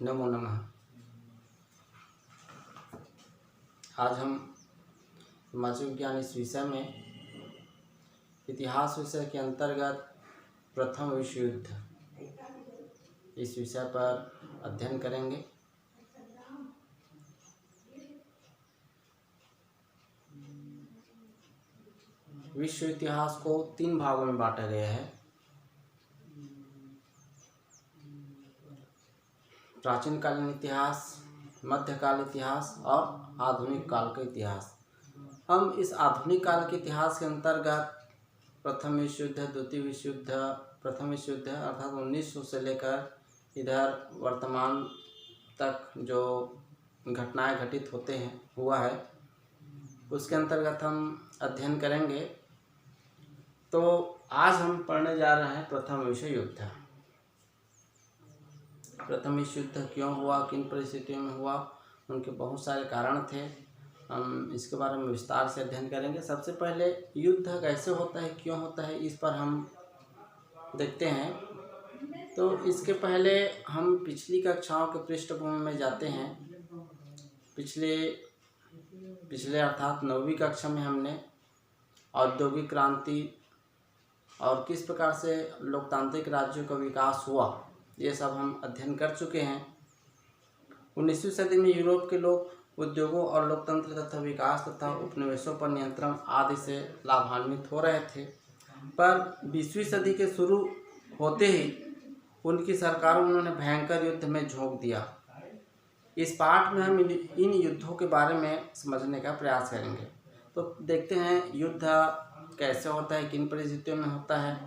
नमो नमः। आज हम समाज विज्ञान इस विषय में इतिहास विषय के अंतर्गत प्रथम विश्व युद्ध इस विषय पर अध्ययन करेंगे। विश्व इतिहास को 3 भागों में बांटा गया है। प्राचीन कालीन इतिहास, मध्यकाल इतिहास और आधुनिक काल का इतिहास। हम इस आधुनिक काल के इतिहास के अंतर्गत प्रथम विश्व युद्ध, द्वितीय विश्व युद्ध, प्रथम विश्व युद्ध अर्थात 1900 से लेकर इधर वर्तमान तक जो घटनाएं घटित हुआ है उसके अंतर्गत हम अध्ययन करेंगे। तो आज हम पढ़ने जा रहे हैं प्रथम विश्व युद्ध। प्रथम विश्व युद्ध क्यों हुआ, किन परिस्थितियों में हुआ, उनके बहुत सारे कारण थे। हम इसके बारे में विस्तार से अध्ययन करेंगे। सबसे पहले युद्ध कैसे होता है, क्यों होता है, इस पर हम देखते हैं। तो इसके पहले हम पिछली कक्षाओं के पृष्ठभूमि में जाते हैं। पिछले अर्थात 9वीं कक्षा में हमने औद्योगिक क्रांति और किस प्रकार से लोकतांत्रिक राज्यों का विकास हुआ, ये सब हम अध्ययन कर चुके हैं। 19वीं सदी में यूरोप के लोग उद्योगों और लोकतंत्र तथा विकास तथा उपनिवेशों पर नियंत्रण आदि से लाभान्वित हो रहे थे, पर 20वीं सदी के शुरू होते ही उनकी सरकारों ने भयंकर युद्ध में झोंक दिया। इस पाठ में हम इन युद्धों के बारे में समझने का प्रयास करेंगे। तो देखते हैं युद्ध कैसे होता है, किन परिस्थितियों में होता है।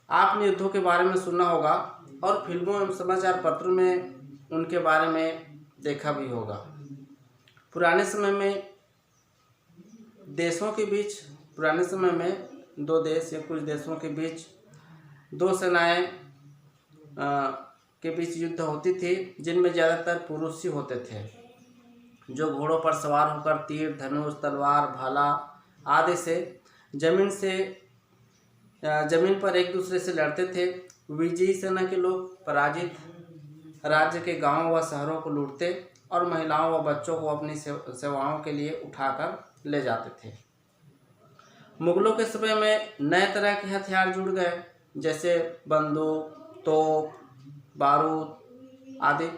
आपने युद्धों के बारे में सुना होगा और फिल्मों एवं समाचार पत्रों में उनके बारे में देखा भी होगा। पुराने समय में दो देश या कुछ देशों के बीच दो सेनाएं के बीच युद्ध होती थी, जिनमें ज़्यादातर पुरुष ही होते थे, जो घोड़ों पर सवार होकर तीर, धनुष, तलवार, भाला आदि से जमीन पर एक दूसरे से लड़ते थे। विजयी सेना के लोग पराजित राज्य के गांवों व शहरों को लूटते और महिलाओं व बच्चों को अपनी सेवाओं के लिए उठाकर ले जाते थे। मुगलों के समय में नए तरह के हथियार जुड़ गए, जैसे बंदूक, तोप, बारूद आदि।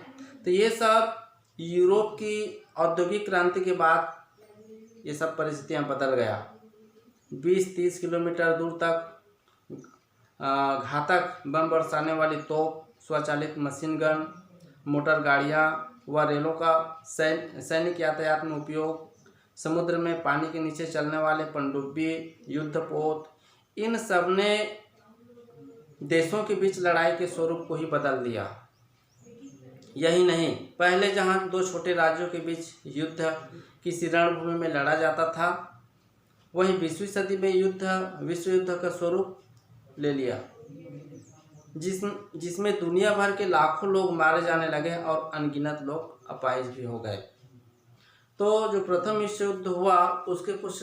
तो ये सब यूरोप की औद्योगिक क्रांति के बाद ये सब परिस्थितियां बदल गया। 20-30 किलोमीटर दूर तक घातक बम बरसाने वाली तोप, स्वचालित मशीन गन, मोटर गाड़ियां व रेलों का सैनिक यातायात में उपयोग, समुद्र में पानी के नीचे चलने वाले पनडुब्बी, युद्धपोत, इन सब ने देशों के बीच लड़ाई के स्वरूप को ही बदल दिया। यही नहीं, पहले जहां दो छोटे राज्यों के बीच युद्ध किसी रणभूमि में लड़ा जाता था, वहीं 20वीं सदी में विश्व युद्ध का स्वरूप ले लिया, जिसमें दुनिया भर के लाखों लोग मारे जाने लगे और अनगिनत लोग अपाहिज भी हो गए। तो जो प्रथम विश्व युद्ध हुआ उसके कुछ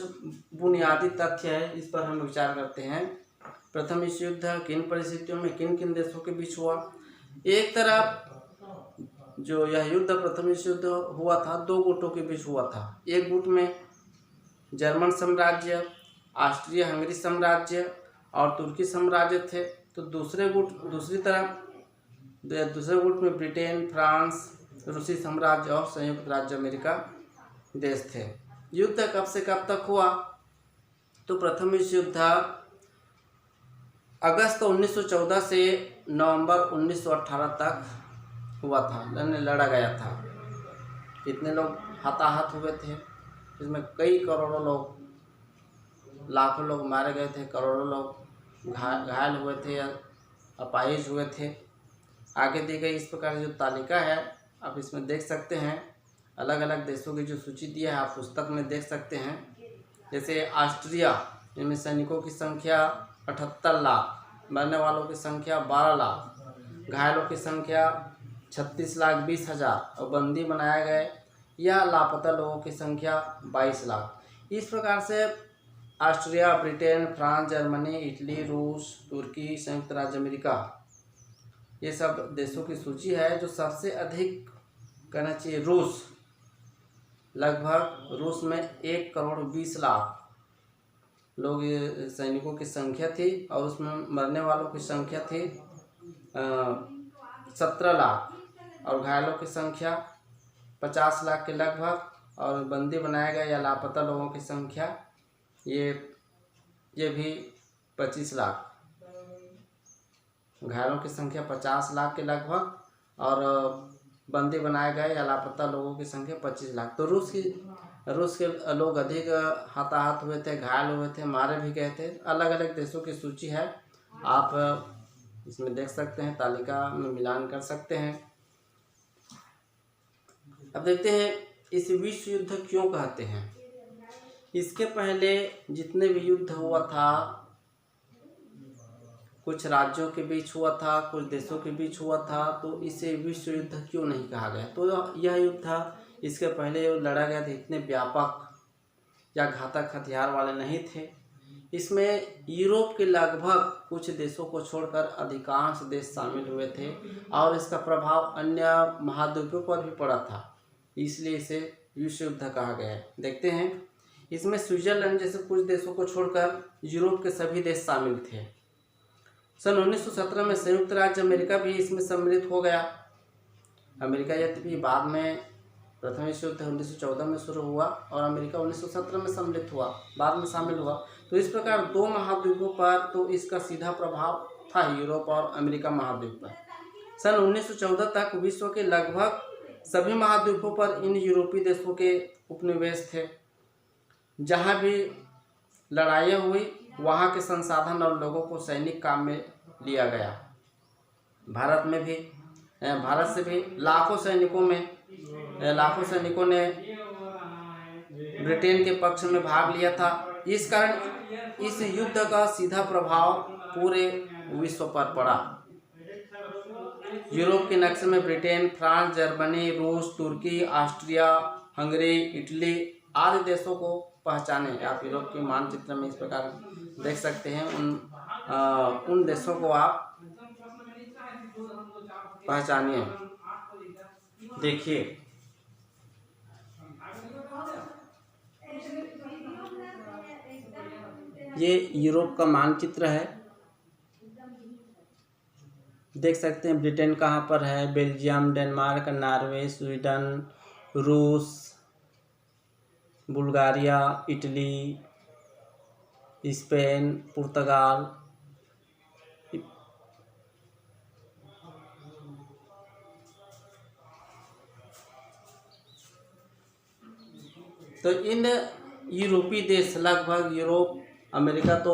बुनियादी तथ्य है, इस पर हम विचार करते हैं। प्रथम विश्व युद्ध किन परिस्थितियों में किन किन देशों के बीच हुआ। एक तरफ जो यह युद्ध प्रथम विश्व युद्ध हुआ था, 2 गुटों के बीच हुआ था। एक गुट में जर्मन साम्राज्य, ऑस्ट्रिया हंगरी साम्राज्य और तुर्की साम्राज्य थे। तो दूसरे गुट में ब्रिटेन, फ्रांस, रूसी साम्राज्य और संयुक्त राज्य अमेरिका देश थे। युद्ध कब से कब तक हुआ? तो प्रथम विश्व युद्ध अगस्त 1914 से नवंबर 1918 तक हुआ था, लड़ा गया था। कितने लोग हताहत हुए थे, इसमें कई करोड़ों लोग, लाखों लोग मारे गए थे, करोड़ों लोग घायल हुए थे या अपाहिज हुए थे। आगे दी गई इस प्रकार जो तालिका है आप इसमें देख सकते हैं। अलग अलग देशों की जो सूची दिया है आप पुस्तक में देख सकते हैं। जैसे ऑस्ट्रिया, इनमें सैनिकों की संख्या 78 लाख, मरने वालों की संख्या 12 लाख, घायलों की संख्या 36,20,000 और बंदी बनाए गए या लापता लोगों की संख्या 22 लाख। इस प्रकार से Austria, Britain, France, Germany, Italy, रूस, तुर्की, संयुक्त राज्य अमेरिका ये सब देशों की सूची है। जो सबसे अधिक कहना चाहिए रूस, लगभग रूस में 1,20,00,000 लोग सैनिकों की संख्या थी और उसमें मरने वालों की संख्या थी 17 लाख और घायलों की संख्या 50 लाख के लगभग, और बंदी बनाए गए या लापता लोगों की संख्या ये भी 25 लाख, घायलों की संख्या 50 लाख के लगभग और बंदी बनाए गए या लापता लोगों की संख्या 25 लाख। तो रूस के लोग अधिक हताहत हुए थे, घायल हुए थे, मारे भी गए थे। अलग अलग देशों की सूची है, आप इसमें देख सकते हैं, तालिका में मिलान कर सकते हैं। अब देखते हैं इस विश्व युद्ध क्यों कहते हैं। इसके पहले जितने भी युद्ध हुआ था, कुछ राज्यों के बीच हुआ था, कुछ देशों के बीच हुआ था, तो इसे विश्व युद्ध क्यों नहीं कहा गया। तो यह युद्ध इसके पहले लड़ा गया था, इतने व्यापक या घातक हथियार वाले नहीं थे। इसमें यूरोप के लगभग कुछ देशों को छोड़कर अधिकांश देश शामिल हुए थे और इसका प्रभाव अन्य महाद्वीपों पर भी पड़ा था, इसलिए इसे विश्व युद्ध कहा गया है। देखते हैं, इसमें स्विट्जरलैंड जैसे कुछ देशों को छोड़कर यूरोप के सभी देश शामिल थे। सन 1917 में संयुक्त राज्य अमेरिका भी इसमें सम्मिलित हो गया। अमेरिका यद्यपि बाद में प्रथम विश्व युद्ध 1914 में शुरू हुआ और अमेरिका 1917 में सम्मिलित हुआ, बाद में शामिल हुआ। तो इस प्रकार दो महाद्वीपों पर तो इसका सीधा प्रभाव था, यूरोप और अमेरिका महाद्वीप पर। सन 1914 तक विश्व के लगभग सभी महाद्वीपों पर इन यूरोपीय देशों के उपनिवेश थे। जहाँ भी लड़ाइयाँ हुई वहाँ के संसाधन और लोगों को सैनिक काम में लिया गया। भारत से भी लाखों सैनिकों ने ब्रिटेन के पक्ष में भाग लिया था। इस कारण इस युद्ध का सीधा प्रभाव पूरे विश्व पर पड़ा। यूरोप के नक्शे में ब्रिटेन, फ्रांस, जर्मनी, रूस, तुर्की, ऑस्ट्रिया, हंगरी, इटली आदि देशों को पहचाने। आप यूरोप के मानचित्र में इस प्रकार देख सकते हैं। उन देशों को आप पहचानिए। देखिए, ये यूरोप का मानचित्र है, देख सकते हैं ब्रिटेन कहाँ पर है, बेल्जियम, डेनमार्क, नॉर्वे, स्वीडन, रूस, बुल्गारिया, इटली, स्पेन, पुर्तगाल। तो इन यूरोपीय देश लगभग यूरोप, अमेरिका तो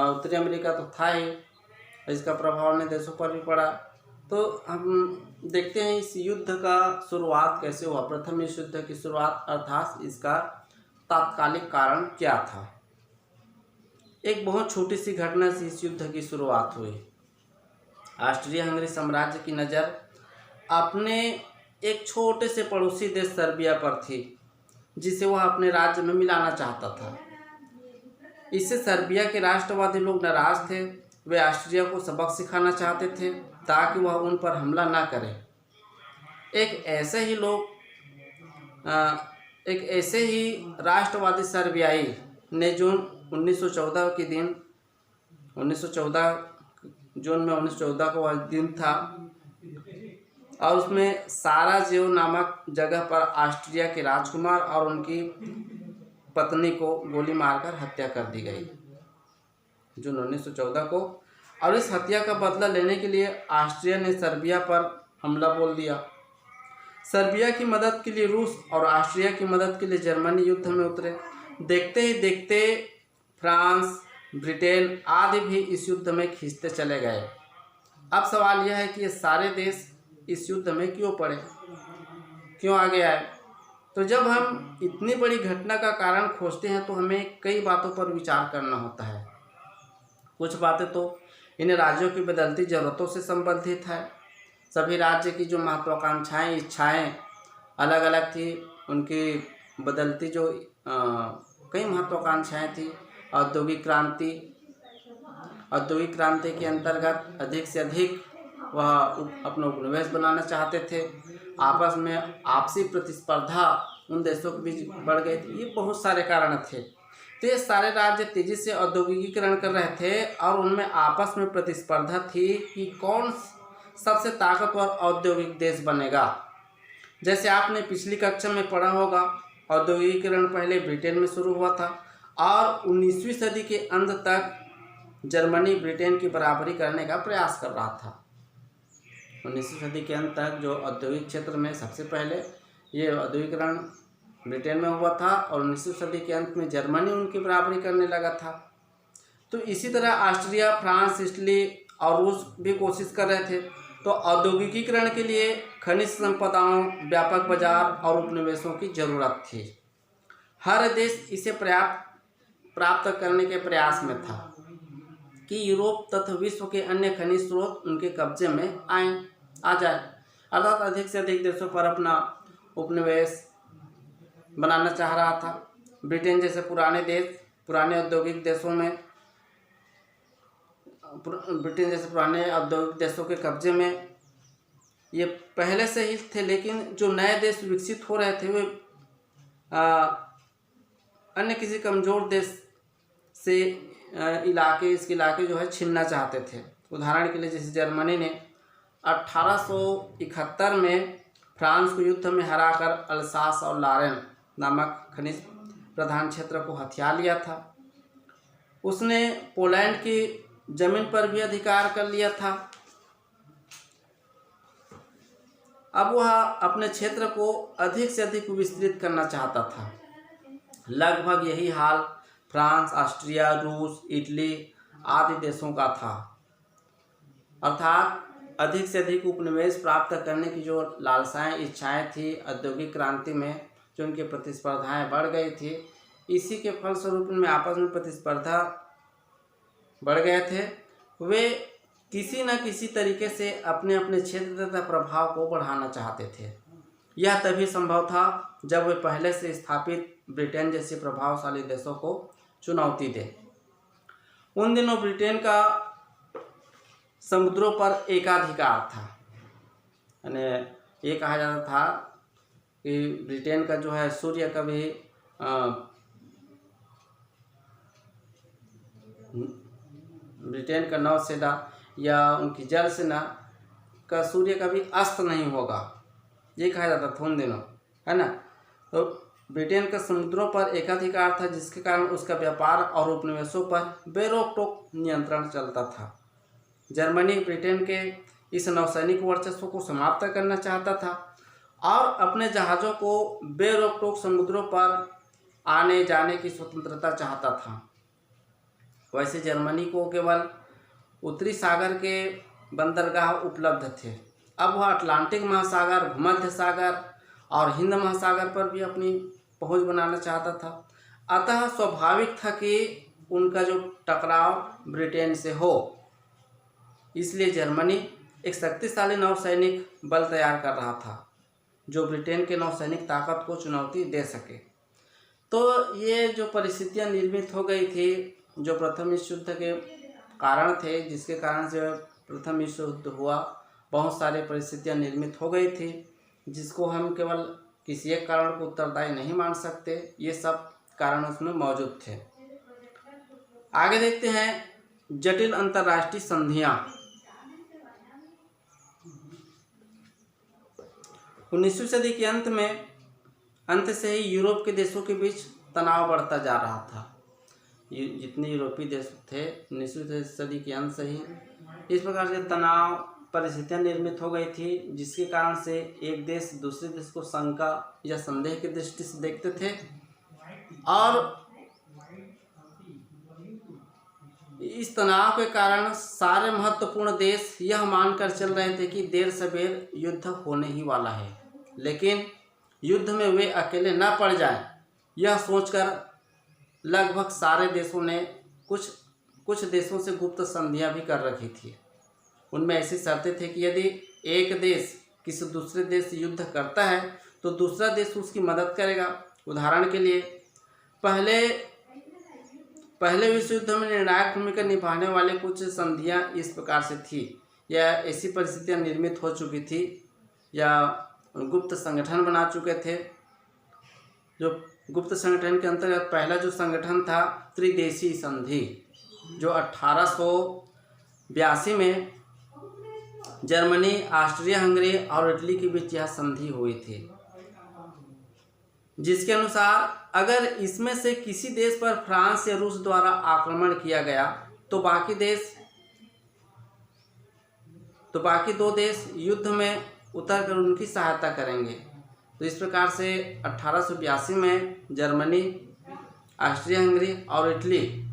उत्तरी अमेरिका तो था ही, इसका प्रभाव अन्य देशों पर भी पड़ा। तो हम देखते हैं इस युद्ध का शुरुआत कैसे हुआ। प्रथम विश्व युद्ध की शुरुआत अर्थात इसका तात्कालिक कारण क्या था। एक बहुत छोटी सी घटना से इस युद्ध की शुरुआत हुई। ऑस्ट्रिया हंगरी साम्राज्य की नज़र अपने एक छोटे से पड़ोसी देश सर्बिया पर थी, जिसे वह अपने राज्य में मिलाना चाहता था। इससे सर्बिया के राष्ट्रवादी लोग नाराज थे। वे ऑस्ट्रिया को सबक सिखाना चाहते थे ताकि वह उन पर हमला ना करे। एक ऐसे ही राष्ट्रवादी सर्बियाई ने जून 1914 को वह दिन था और उसमें साराजेवो नामक जगह पर ऑस्ट्रिया के राजकुमार और उनकी पत्नी को गोली मारकर हत्या कर दी गई जून 1914 को। और इस हत्या का बदला लेने के लिए ऑस्ट्रिया ने सर्बिया पर हमला बोल दिया। सर्बिया की मदद के लिए रूस और ऑस्ट्रिया की मदद के लिए जर्मनी युद्ध में उतरे। देखते ही देखते फ्रांस, ब्रिटेन आदि भी इस युद्ध में खींचते चले गए। अब सवाल यह है कि ये सारे देश इस युद्ध में क्यों पड़े, क्यों आगे आए। तो जब हम इतनी बड़ी घटना का कारण खोजते हैं तो हमें कई बातों पर विचार करना होता है। कुछ बातें तो इन राज्यों की बदलती ज़रूरतों से संबंधित है। सभी राज्य की जो महत्वाकांक्षाएं, इच्छाएं अलग अलग थी, उनकी बदलती जो कई महत्वाकांक्षाएं थी। औद्योगिक क्रांति, औद्योगिक क्रांति के अंतर्गत अधिक से अधिक वह अपना उपनिवेश बनाना चाहते थे। आपस में आपसी प्रतिस्पर्धा उन देशों के बीच बढ़ गई थी। ये बहुत सारे कारण थे। तो ये सारे राज्य तेजी से औद्योगिकीकरण कर रहे थे और उनमें आपस में प्रतिस्पर्धा थी कि कौन सबसे ताकतवर औद्योगिक देश बनेगा। जैसे आपने पिछली कक्षा में पढ़ा होगा, औद्योगिकीकरण पहले ब्रिटेन में शुरू हुआ था और 19वीं सदी के अंत तक जर्मनी ब्रिटेन की बराबरी करने का प्रयास कर रहा था। 19वीं सदी के अंत तक जो औद्योगिक क्षेत्र में सबसे पहले ये औद्योगिकीकरण ब्रिटेन में हुआ था और 19वीं सदी के अंत में जर्मनी उनकी बराबरी करने लगा था। तो इसी तरह ऑस्ट्रिया, फ्रांस, इटली और रूस भी कोशिश कर रहे थे। तो औद्योगिकीकरण के लिए खनिज संपदाओं, व्यापक बाजार और उपनिवेशों की जरूरत थी। हर देश इसे प्राप्त करने के प्रयास में था कि यूरोप तथा विश्व के अन्य खनिज स्रोत उनके कब्जे में आ जाए। अर्थात अधिक से अधिक देशों पर अपना उपनिवेश बनाना चाह रहा था। ब्रिटेन जैसे पुराने औद्योगिक देशों के कब्जे में ये पहले से ही थे, लेकिन जो नए देश विकसित हो रहे थे वे अन्य किसी कमज़ोर देश से इसके इलाके जो है छीनना चाहते थे। उदाहरण के लिए जैसे जर्मनी ने 1871 में फ्रांस को युद्ध में हराकर अल्सास और लॉरेन नामक खनिज प्रधान क्षेत्र को हथिया लिया था। उसने पोलैंड की जमीन पर भी अधिकार कर लिया था। अब वह अपने क्षेत्र को अधिक से अधिक विस्तृत करना चाहता था। लगभग यही हाल फ्रांस, ऑस्ट्रिया, रूस, इटली आदि देशों का था। अर्थात अधिक से अधिक उपनिवेश प्राप्त करने की जो लालसाएं, इच्छाएं थी औद्योगिक क्रांति में, जो उनकी प्रतिस्पर्धाएं बढ़ गई थी, इसी के फलस्वरूप में आपस में प्रतिस्पर्धा बढ़ गए थे। वे किसी न किसी तरीके से अपने अपने क्षेत्र तथा प्रभाव को बढ़ाना चाहते थे। यह तभी संभव था जब वे पहले से स्थापित ब्रिटेन जैसे प्रभावशाली देशों को चुनौती दें। उन दिनों ब्रिटेन का समुद्रों पर एकाधिकार था। यानी ये कहा जाता था कि ब्रिटेन का जो है सूर्य कभी ब्रिटेन का नौसेना या उनकी जल सेना का सूर्य कभी अस्त नहीं होगा, ये कहा जाता था उन दिनों, है ना। तो ब्रिटेन का समुद्रों पर एकाधिकार था, जिसके कारण उसका व्यापार और उपनिवेशों पर बेरोक टोक नियंत्रण चलता था। जर्मनी ब्रिटेन के इस नौसैनिक वर्चस्व को समाप्त करना चाहता था और अपने जहाज़ों को बेरोक टोक समुद्रों पर आने जाने की स्वतंत्रता चाहता था। वैसे जर्मनी को केवल उत्तरी सागर के बंदरगाह उपलब्ध थे। अब वह अटलांटिक महासागर, भूमध्य सागर और हिंद महासागर पर भी अपनी पहुंच बनाना चाहता था। अतः स्वाभाविक था कि उनका जो टकराव ब्रिटेन से हो। इसलिए जर्मनी एक शक्तिशाली नौसैनिक बल तैयार कर रहा था जो ब्रिटेन के नौसैनिक ताकत को चुनौती दे सके। तो ये जो परिस्थितियां निर्मित हो गई थी, जो प्रथम विश्व युद्ध के कारण थे, जिसके कारण से प्रथम विश्व युद्ध हुआ, बहुत सारी परिस्थितियां निर्मित हो गई थी, जिसको हम केवल किसी एक कारण को उत्तरदायी नहीं मान सकते। ये सब कारण उसमें मौजूद थे। आगे देखते हैं जटिल अंतर्राष्ट्रीय संधियां। 19वीं सदी के अंत से ही यूरोप के देशों के बीच तनाव बढ़ता जा रहा था। जितने यूरोपीय देश थे 19वीं सदी के अंत से ही इस प्रकार से तनाव परिस्थितियां निर्मित हो गई थी, जिसके कारण से एक देश दूसरे देश को शंका या संदेह की दृष्टि से देखते थे और इस तनाव के कारण सारे महत्वपूर्ण देश यह मानकर चल रहे थे कि देर सवेर युद्ध होने ही वाला है, लेकिन युद्ध में वे अकेले न पड़ जाएं, यह सोचकर लगभग सारे देशों ने कुछ देशों से गुप्त संधियां भी कर रखी थी। उनमें ऐसी शर्तें थी कि यदि एक देश किसी दूसरे देश से युद्ध करता है तो दूसरा देश उसकी मदद करेगा। उदाहरण के लिए पहले पहले विश्व युद्ध में निर्णायक भूमिका निभाने वाले कुछ संधियां इस प्रकार से थी, या ऐसी परिस्थितियां निर्मित हो चुकी थी या गुप्त संगठन बना चुके थे। जो गुप्त संगठन के अंतर्गत पहला जो संगठन था त्रिदेशीय संधि, जो 1882 में जर्मनी, ऑस्ट्रिया हंगरी और इटली के बीच यह संधि हुई थी, जिसके अनुसार अगर इसमें से किसी देश पर फ्रांस या रूस द्वारा आक्रमण किया गया तो बाकी दो देश युद्ध में उतरकर उनकी सहायता करेंगे। तो इस प्रकार से 1882 में जर्मनी, ऑस्ट्रिया हंगरी और इटली,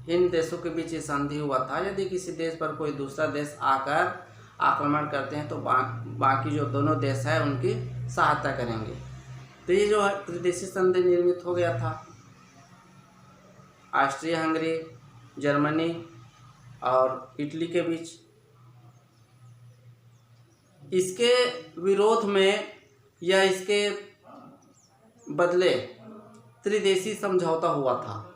इन देशों के बीच ये संधि हुआ था। यदि किसी देश पर कोई दूसरा देश आकर आक्रमण करते हैं तो बाकी जो दोनों देश हैं उनकी सहायता करेंगे। तो ये जो है त्रिदेशीय संधि निर्मित हो गया था, ऑस्ट्रिया हंगरी, जर्मनी और इटली के बीच। इसके विरोध में या इसके बदले त्रिदेशीय समझौता हुआ था।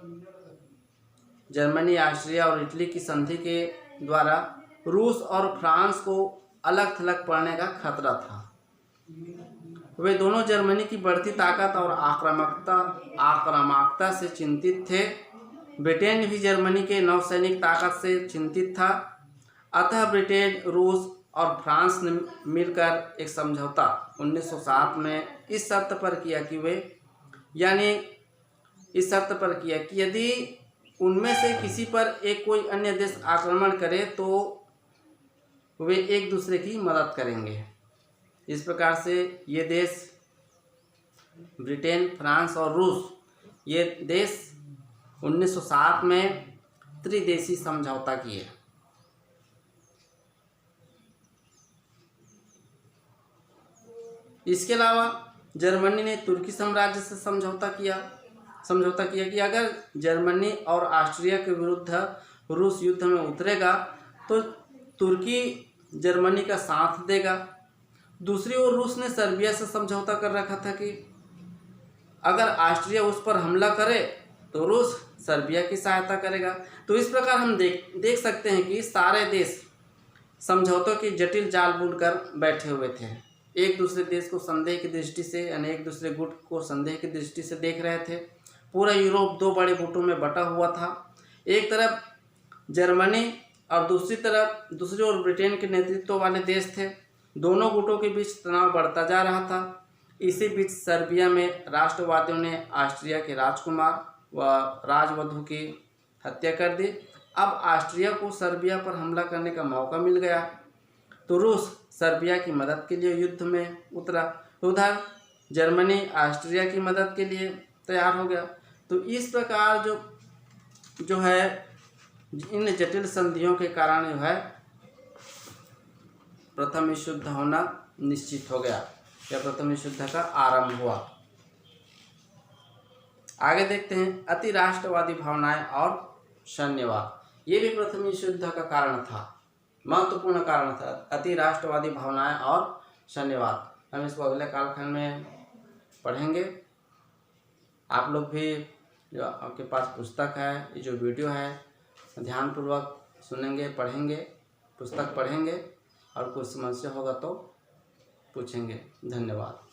जर्मनी, ऑस्ट्रिया और इटली की संधि के द्वारा रूस और फ्रांस को अलग थलग पड़ने का खतरा था। वे दोनों जर्मनी की बढ़ती ताकत और आक्रामकता से चिंतित थे। ब्रिटेन भी जर्मनी के नौसैनिक ताकत से चिंतित था। अतः ब्रिटेन, रूस और फ्रांस ने मिलकर एक समझौता 1907 में इस शर्त पर किया कि यदि उनमें से किसी पर कोई अन्य देश आक्रमण करे तो वे एक दूसरे की मदद करेंगे। इस प्रकार से ये देश ब्रिटेन, फ्रांस और रूस, ये देश 1907 में त्रिदेशीय समझौता किए। इसके अलावा जर्मनी ने तुर्की साम्राज्य से समझौता किया कि अगर जर्मनी और ऑस्ट्रिया के विरुद्ध रूस युद्ध में उतरेगा तो तुर्की जर्मनी का साथ देगा। दूसरी ओर रूस ने सर्बिया से समझौता कर रखा था कि अगर ऑस्ट्रिया उस पर हमला करे तो रूस सर्बिया की सहायता करेगा। तो इस प्रकार हम देख सकते हैं कि सारे देश समझौतों की जटिल जाल बुनकर बैठे हुए थे। एक दूसरे देश को संदेह की दृष्टि से, यानी एक दूसरे गुट को संदेह की दृष्टि से देख रहे थे। पूरा यूरोप दो बड़े गुटों में बटा हुआ था। एक तरफ जर्मनी और दूसरी ओर ब्रिटेन के नेतृत्व वाले देश थे। दोनों गुटों के बीच तनाव बढ़ता जा रहा था। इसी बीच सर्बिया में राष्ट्रवादियों ने ऑस्ट्रिया के राजकुमार व राजवधू की हत्या कर दी। अब ऑस्ट्रिया को सर्बिया पर हमला करने का मौका मिल गया तो रूस सर्बिया की मदद के लिए युद्ध में उतरा। उधर जर्मनी ऑस्ट्रिया की मदद के लिए तैयार हो गया। तो इस प्रकार जो है इन जटिल संधियों के कारण जो है प्रथम विश्व युद्ध होना निश्चित हो गया, या प्रथम विश्व युद्ध का आरंभ हुआ। आगे देखते हैं अति राष्ट्रवादी भावनाएं और सैन्यवाद। ये भी प्रथम विश्व युद्ध का कारण था, महत्वपूर्ण कारण था, अति राष्ट्रवादी भावनाएं और सैन्यवाद। हम इसको अगले कालखंड में पढ़ेंगे। आप लोग भी, जो आपके पास पुस्तक है, ये जो वीडियो है, ध्यानपूर्वक सुनेंगे, पढ़ेंगे, पुस्तक पढ़ेंगे और कुछ समस्या होगा तो पूछेंगे। धन्यवाद।